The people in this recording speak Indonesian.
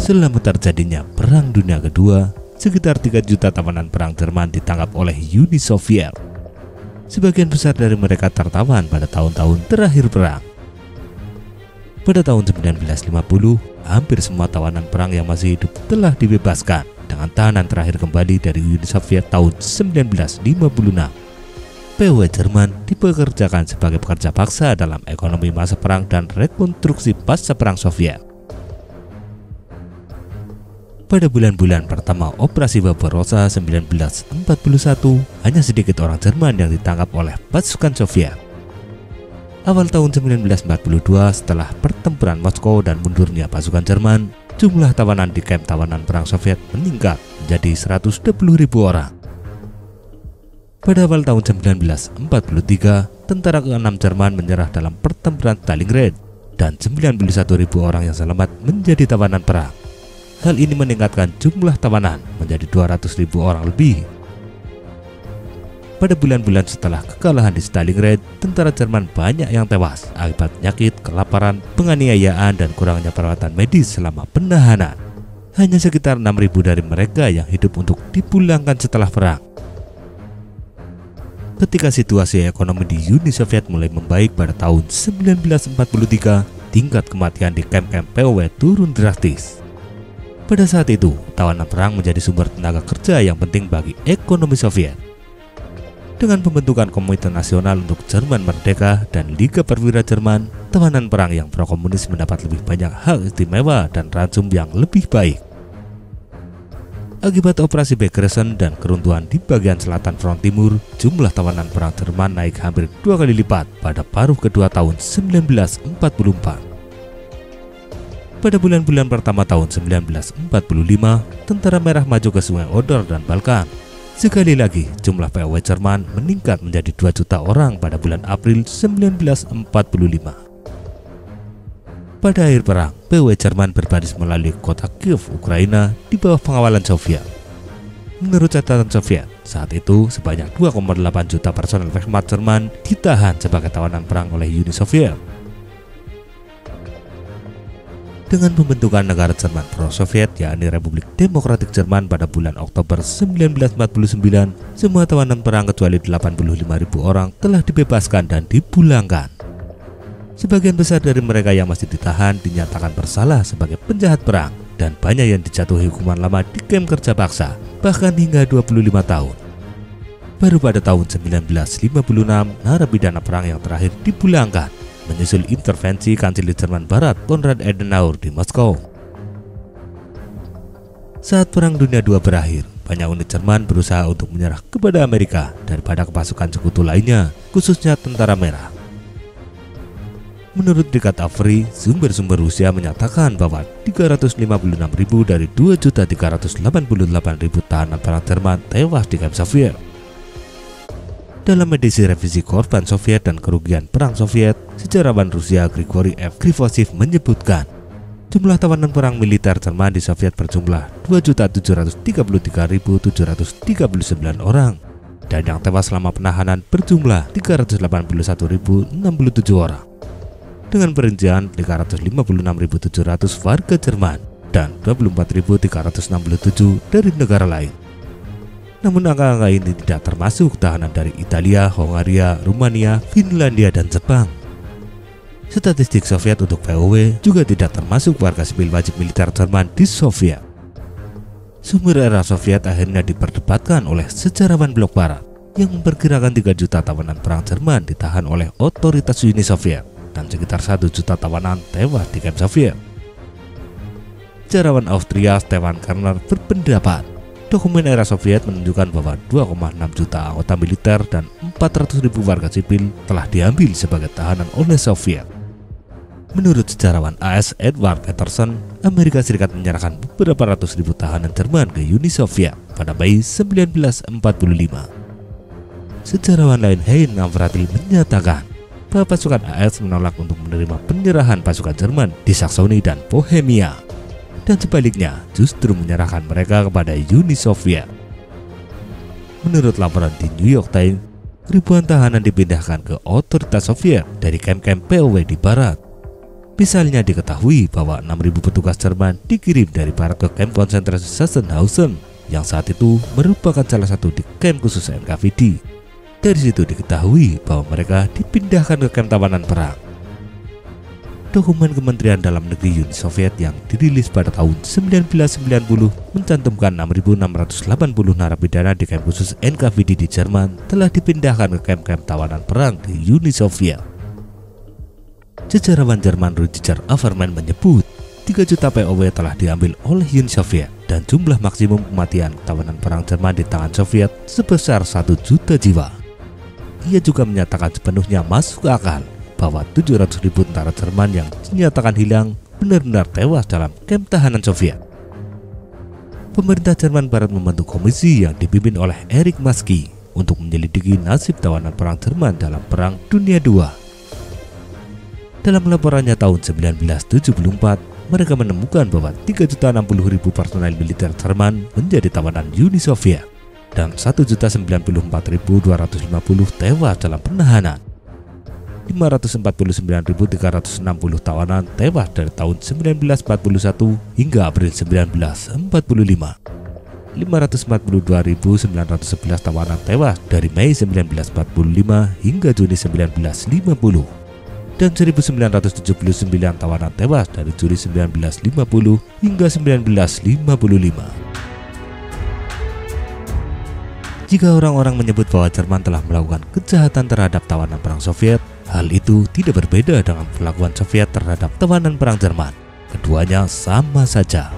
Selama terjadinya Perang Dunia Kedua, sekitar 3 juta tawanan perang Jerman ditangkap oleh Uni Soviet. Sebagian besar dari mereka tertawan pada tahun-tahun terakhir perang. Pada tahun 1950, hampir semua tawanan perang yang masih hidup telah dibebaskan, dengan tahanan terakhir kembali dari Uni Soviet tahun 1956. PW Jerman dipekerjakan sebagai pekerja paksa dalam ekonomi masa perang dan rekonstruksi pasca perang Soviet. Pada bulan-bulan pertama Operasi Barbarossa 1941, hanya sedikit orang Jerman yang ditangkap oleh pasukan Soviet. Awal tahun 1942, setelah pertempuran Moskow dan mundurnya pasukan Jerman, jumlah tawanan di kamp tawanan perang Soviet meningkat menjadi 120.000 orang. Pada awal tahun 1943, tentara ke-6 Jerman menyerah dalam pertempuran Stalingrad dan 91.000 orang yang selamat menjadi tawanan perang. Hal ini meningkatkan jumlah tawanan menjadi 200.000 orang lebih. Pada bulan-bulan setelah kekalahan di Stalingrad, tentara Jerman banyak yang tewas akibat penyakit, kelaparan, penganiayaan, dan kurangnya perawatan medis selama penahanan. Hanya sekitar 6.000 dari mereka yang hidup untuk dipulangkan setelah perang. Ketika situasi ekonomi di Uni Soviet mulai membaik pada tahun 1943, tingkat kematian di kamp-kamp POW turun drastis. Pada saat itu, tawanan perang menjadi sumber tenaga kerja yang penting bagi ekonomi Soviet. Dengan pembentukan Komite Nasional untuk Jerman Merdeka dan Liga Perwira Jerman, tawanan perang yang pro-komunis mendapat lebih banyak hak istimewa dan ransum yang lebih baik. Akibat operasi Begrenzen dan keruntuhan di bagian selatan front timur, jumlah tawanan perang Jerman naik hampir 2 kali lipat pada paruh kedua tahun 1944. Pada bulan-bulan pertama tahun 1945, Tentara Merah maju ke Sungai Oder dan Balkan. Sekali lagi, jumlah POW Jerman meningkat menjadi 2 juta orang pada bulan April 1945. Pada akhir perang, POW Jerman berbaris melalui kota Kiev, Ukraina di bawah pengawalan Soviet. Menurut catatan Soviet, saat itu sebanyak 2,8 juta personel Wehrmacht Jerman ditahan sebagai tawanan perang oleh Uni Soviet. Dengan pembentukan negara Jerman pro-Soviet, yakni Republik Demokratik Jerman pada bulan Oktober 1949, semua tawanan perang kecuali 85.000 orang telah dibebaskan dan dipulangkan. Sebagian besar dari mereka yang masih ditahan dinyatakan bersalah sebagai penjahat perang, dan banyak yang dijatuhi hukuman lama di kamp kerja paksa, bahkan hingga 25 tahun. Baru pada tahun 1956, narapidana perang yang terakhir dipulangkan, menyusul intervensi Kanselir Jerman Barat Konrad Adenauer di Moskow. Saat Perang Dunia II berakhir, banyak unit Jerman berusaha untuk menyerah kepada Amerika daripada ke pasukan sekutu lainnya, khususnya Tentara Merah. Menurut Dekat Avery, sumber-sumber Rusia menyatakan bahwa 356.000 dari 2.388.000 tahanan perang Jerman tewas di kamp Soviet. Dalam edisi revisi korban Soviet dan kerugian perang Soviet, sejarawan Rusia Grigory F. Krivoshev menyebutkan jumlah tawanan perang militer Jerman di Soviet berjumlah 2.733.739 orang, dan yang tewas selama penahanan berjumlah 381.067 orang, dengan perincian 556.700 warga Jerman dan 24.367 dari negara lain. Namun angka-angka ini tidak termasuk tahanan dari Italia, Hongaria, Rumania, Finlandia, dan Jepang. Statistik Soviet untuk POW juga tidak termasuk warga sipil wajib militer Jerman di Soviet. Sumber era Soviet akhirnya diperdebatkan oleh sejarawan Blok Barat yang memperkirakan 3 juta tawanan perang Jerman ditahan oleh otoritas Uni Soviet dan sekitar 1 juta tawanan tewas di kamp Soviet. Sejarawan Austria Stefan Kerner berpendapat dokumen era Soviet menunjukkan bahwa 2,6 juta anggota militer dan 400.000 warga sipil telah diambil sebagai tahanan oleh Soviet. Menurut sejarawan AS Edward Peterson, Amerika Serikat menyerahkan beberapa ratus ribu tahanan Jerman ke Uni Soviet pada Mei 1945. Sejarawan lain Hein Navratil menyatakan bahwa pasukan AS menolak untuk menerima penyerahan pasukan Jerman di Saksoni dan Bohemia, dan sebaliknya justru menyerahkan mereka kepada Uni Soviet. Menurut laporan di New York Times, ribuan tahanan dipindahkan ke otoritas Soviet dari kamp-kamp POW di barat. Misalnya diketahui bahwa 6.000 petugas Jerman dikirim dari barat ke kamp konsentrasi Sachsenhausen yang saat itu merupakan salah satu di kamp khusus NKVD. Dari situ diketahui bahwa mereka dipindahkan ke kamp tawanan perang. Dokumen Kementerian Dalam Negeri Uni Soviet yang dirilis pada tahun 1990 mencantumkan 6.680 narapidana di kamp khusus NKVD di Jerman telah dipindahkan ke kamp-kamp tawanan perang di Uni Soviet. Sejarawan Jerman Rüdiger Habermas menyebut 3 juta POW telah diambil oleh Uni Soviet dan jumlah maksimum kematian tawanan perang Jerman di tangan Soviet sebesar 1 juta jiwa. Ia juga menyatakan sepenuhnya masuk akal bahwa 700.000 tentara Jerman yang dinyatakan hilang benar-benar tewas dalam kamp tahanan Soviet. Pemerintah Jerman Barat membentuk komisi yang dipimpin oleh Erich Maski untuk menyelidiki nasib tawanan perang Jerman dalam Perang Dunia II. Dalam laporannya tahun 1974, mereka menemukan bahwa 3.060.000 personel militer Jerman menjadi tawanan Uni Soviet dan 1.094.250 tewas dalam penahanan. 549.360 tawanan tewas dari tahun 1941 hingga April 1945. 542.911 tawanan tewas dari Mei 1945 hingga Juni 1950. Dan 1.979 tawanan tewas dari Juli 1950 hingga 1955. Jika orang-orang menyebut bahwa Jerman telah melakukan kejahatan terhadap tawanan perang Soviet, hal itu tidak berbeda dengan perlakuan Soviet terhadap tawanan perang Jerman. Keduanya sama saja.